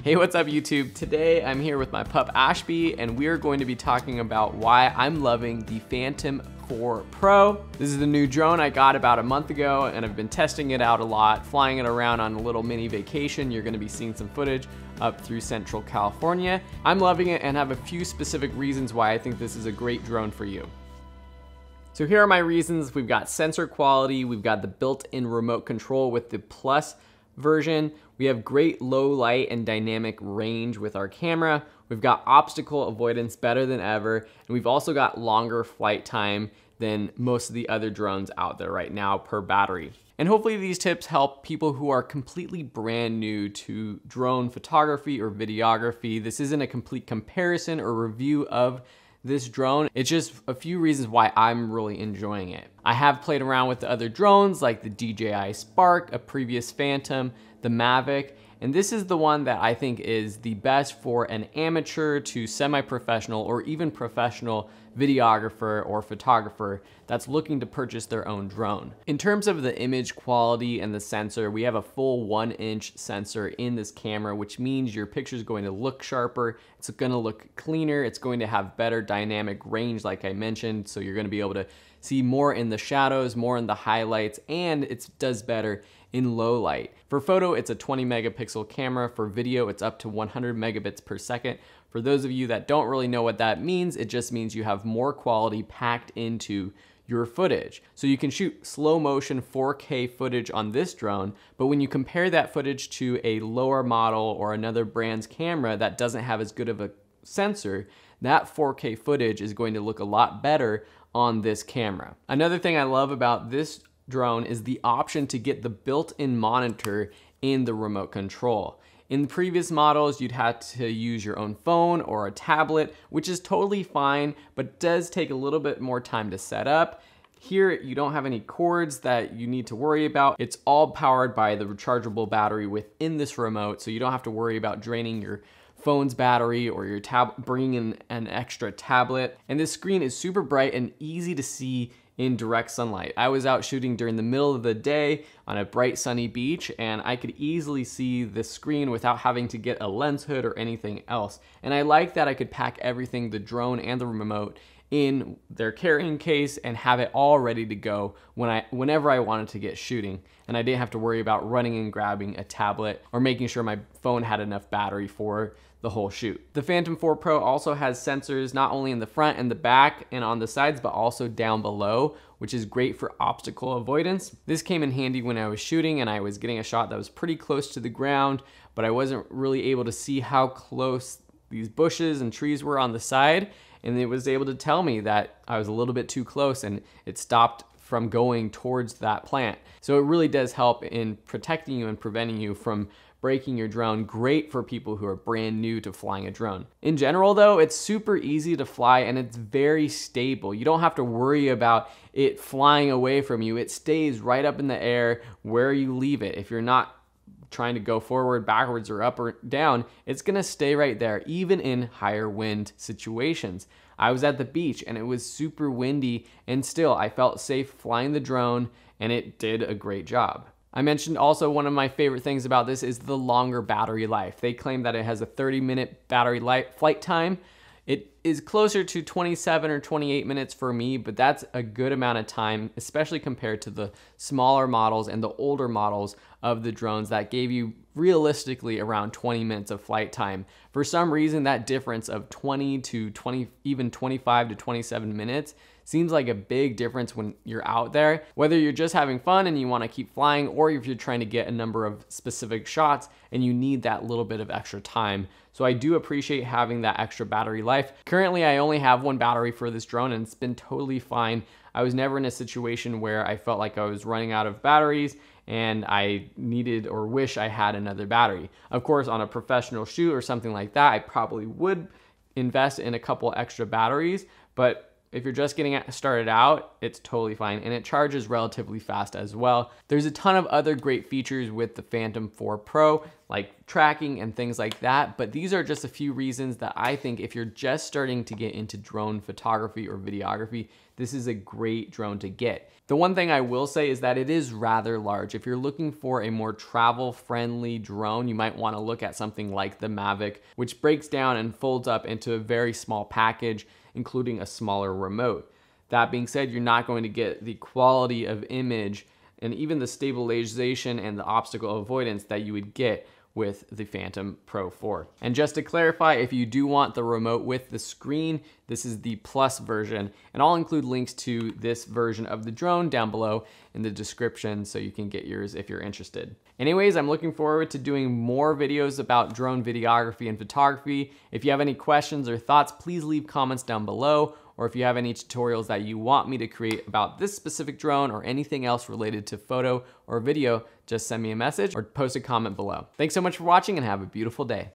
Hey, what's up YouTube? Today I'm here with my pup Ashby and we are going to be talking about why I'm loving the Phantom 4 Pro. This is the new drone I got about a month ago and I've been testing it out a lot, flying it around on a little mini vacation. You're gonna be seeing some footage up through Central California. I'm loving it and have a few specific reasons why I think this is a great drone for you. So here are my reasons. We've got sensor quality, we've got the built-in remote control with the Plus version. We have great low light and dynamic range with our camera. We've got obstacle avoidance better than ever. And we've also got longer flight time than most of the other drones out there right now per battery. And hopefully these tips help people who are completely brand new to drone photography or videography. This isn't a complete comparison or review of this drone. It's just a few reasons why I'm really enjoying it. I have played around with the other drones like the DJI Spark, a previous Phantom, the Mavic, and this is the one that I think is the best for an amateur to semi-professional or even professional videographer or photographer that's looking to purchase their own drone. In terms of the image quality and the sensor, we have a full 1-inch sensor in this camera, which means your picture is going to look sharper, it's going to look cleaner, it's going to have better dynamic range like I mentioned, so you're going to be able to see more in the shadows, more in the highlights, and it does better in low light. For photo, it's a 20 megapixel camera. For video, it's up to 100 megabits per second. For those of you that don't really know what that means, it just means you have more quality packed into your footage. So you can shoot slow motion 4K footage on this drone, but when you compare that footage to a lower model or another brand's camera that doesn't have as good of a sensor, that 4K footage is going to look a lot better on this camera. Another thing I love about this drone is the option to get the built-in monitor in the remote control. In the previous models, you'd have to use your own phone or a tablet, which is totally fine, but does take a little bit more time to set up. Here, you don't have any cords that you need to worry about. It's all powered by the rechargeable battery within this remote, so you don't have to worry about draining your phone's battery or your bringing in an extra tablet. And this screen is super bright and easy to see in direct sunlight. I was out shooting during the middle of the day on a bright sunny beach and I could easily see the screen without having to get a lens hood or anything else. And I like that I could pack everything, the drone and the remote, in their carrying case and have it all ready to go whenever I wanted to get shooting. And I didn't have to worry about running and grabbing a tablet or making sure my phone had enough battery for the whole shoot. The Phantom 4 Pro also has sensors not only in the front and the back and on the sides, but also down below, which is great for obstacle avoidance. This came in handy when I was shooting and I was getting a shot that was pretty close to the ground, but I wasn't really able to see how close these bushes and trees were on the side, and it was able to tell me that I was a little bit too close and it stopped from going towards that plant. So it really does help in protecting you and preventing you from breaking your drone. Great for people who are brand new to flying a drone. In general though, it's super easy to fly and it's very stable. You don't have to worry about it flying away from you. It stays right up in the air where you leave it. If you're not trying to go forward, backwards, or up or down, it's gonna stay right there, even in higher wind situations. I was at the beach and it was super windy and still I felt safe flying the drone and it did a great job. I mentioned also one of my favorite things about this is the longer battery life. They claim that it has a 30-minute battery flight time. It is closer to 27 or 28 minutes for me, but that's a good amount of time, especially compared to the smaller models and the older models of the drones that gave you realistically around 20 minutes of flight time. For some reason, that difference of 20 to 20, even 25 to 27 minutes seems like a big difference when you're out there, whether you're just having fun and you want to keep flying, or if you're trying to get a number of specific shots and you need that little bit of extra time. So I do appreciate having that extra battery life. Currently, I only have one battery for this drone and it's been totally fine. I was never in a situation where I felt like I was running out of batteries and I needed or wish I had another battery. Of course, on a professional shoot or something like that, I probably would invest in a couple extra batteries, but if you're just getting started out, it's totally fine, and it charges relatively fast as well. There's a ton of other great features with the Phantom 4 Pro like tracking and things like that. But these are just a few reasons that I think if you're just starting to get into drone photography or videography, this is a great drone to get. The one thing I will say is that it is rather large. If you're looking for a more travel-friendly drone, you might want to look at something like the Mavic, which breaks down and folds up into a very small package, including a smaller remote. That being said, you're not going to get the quality of image and even the stabilization and the obstacle avoidance that you would get with the Phantom Pro 4. And just to clarify, if you do want the remote with the screen, this is the Plus version, and I'll include links to this version of the drone down below in the description so you can get yours if you're interested. Anyways, I'm looking forward to doing more videos about drone videography and photography. If you have any questions or thoughts, please leave comments down below, or if you have any tutorials that you want me to create about this specific drone or anything else related to photo or video, just send me a message or post a comment below. Thanks so much for watching and have a beautiful day.